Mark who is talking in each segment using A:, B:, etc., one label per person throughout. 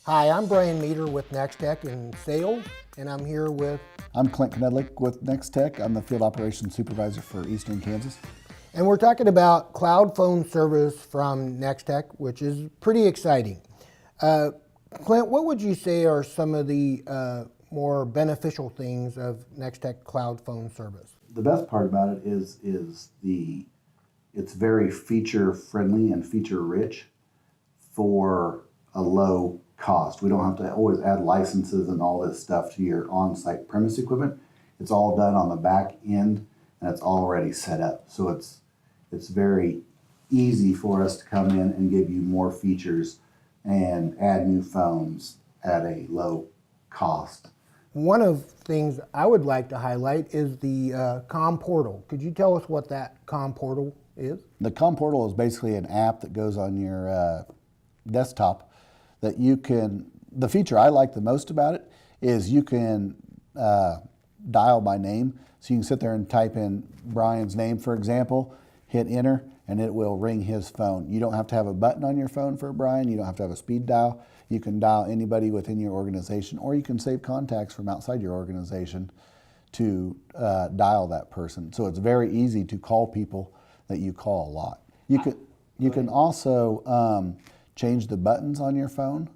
A: Hi, I'm Brian Meter with Nex-Tech in sales, and I'm here with...
B: I'm Clint Knedlik with Nex-Tech. I'm the Field Operations Supervisor for Eastern Kansas.
A: And we're talking about cloud phone service from Nex-Tech, which is pretty exciting. Clint, what would you say are some of the more beneficial things of Nex-Tech cloud phone service?
B: The best part about it is it's very feature friendly and feature rich for a low cost. We don't have to always add licenses and all this stuff to your on-site premise equipment. It's all done on the back end and it's already set up. So it's very easy for us to come in and give you more features and add new phones at a low cost.
A: One of the things I would like to highlight is the COM portal. Could you tell us what that COM portal is?
B: The COM portal is basically an app that goes on your desktop that you can, the feature I like the most about it is you can dial by name. So you can sit there and type in Brian's name, for example, hit enter, and it will ring his phone. You don't have to have a button on your phone for Brian. You don't have to have a speed dial. You can dial anybody within your organization, or you can save contacts from outside your organization to dial that person. So it's very easy to call people that you call a lot. You can also change the buttons on your phone.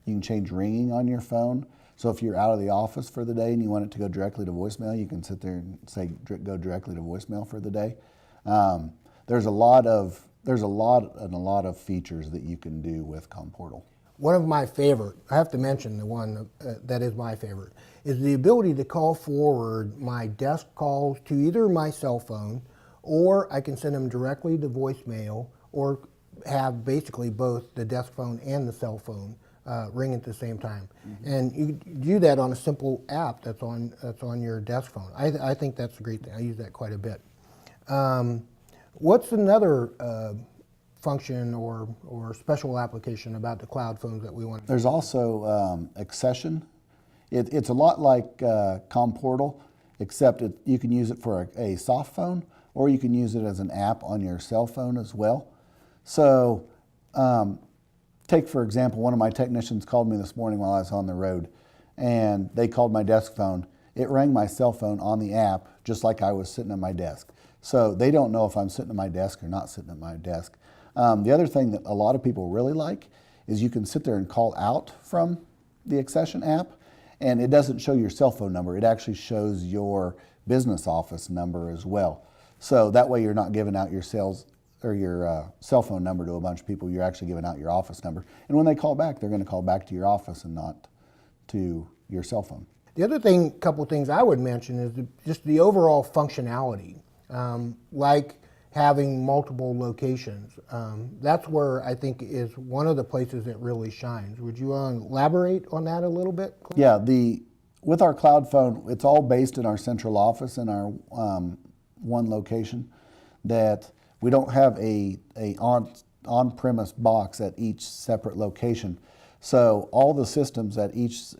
B: You can change ringing on your phone. So if you're out of the office for the day and you want it to go directly to voicemail, you can sit there and say go directly to voicemail for the day. There's a lot of features that you can do with COM portal.
A: One of my favorite, I have to mention the one that is my favorite, is the ability to call forward my desk calls to either my cell phone, or I can send them directly to voicemail, or have basically both the desk phone and the cell phone ring at the same time. Mm-hmm. And you do that on a simple app that's on your desk phone. I think that's a great thing. I use that quite a bit. What's another function or special application about the cloud phones that we want?
B: There's also accession. It's a lot like COM portal, except you can use it for a soft phone, or you can use it as an app on your cell phone as well. So take, for example, one of my technicians called me this morning while I was on the road, and they called my desk phone. It rang my cell phone on the app just like I was sitting at my desk. So they don't know if I'm sitting at my desk or not sitting at my desk. The other thing that a lot of people really like is you can sit there and call out from the Accession app, and it doesn't show your cell phone number. It actually shows your business office number as well. So that way you're not giving out your sales or your cell phone number to a bunch of people. You're actually giving out your office number. And when they call back, they're going to call back to your office and not to your cell phone.
A: The other couple things I would mention is just the overall functionality, like having multiple locations. That's where I think is one of the places that really shines. Would you elaborate on that a little bit?
B: Yeah, with our cloud phone, it's all based in our central office in our one location, that we don't have a on-premise box at each separate location. So all the systems at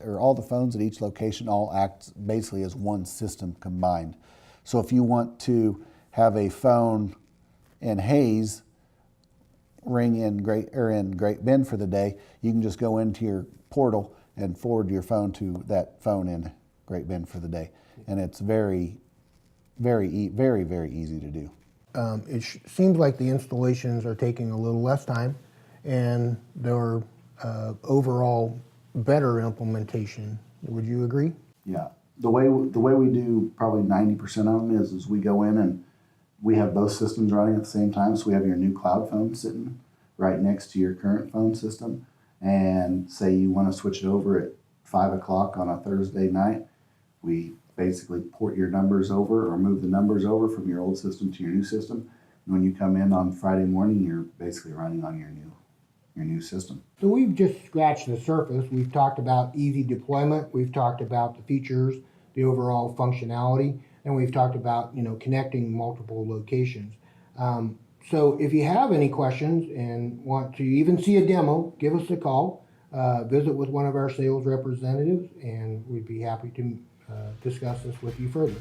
B: all the phones at each location all act basically as one system combined. So if you want to have a phone in Hayes ring in Great Bend for the day, you can just go into your portal and forward your phone to that phone in Great Bend for the day. And it's very, very easy to do.
A: It seems like the installations are taking a little less time, and they're overall better implementation. Would you agree?
B: Yeah. The way we do probably 90% of them is we go in and we have both systems running at the same time. So we have your new cloud phone sitting right next to your current phone system, and say you want to switch it over at 5 o'clock on a Thursday night, we basically port your numbers over or move the numbers over from your old system to your new system. And when you come in on Friday morning, you're basically running on your new system.
A: So we've just scratched the surface. We've talked about easy deployment. We've talked about the features, the overall functionality, and we've talked about connecting multiple locations. So if you have any questions and want to even see a demo, give us a call. Visit with one of our sales representatives, and we'd be happy to discuss this with you further.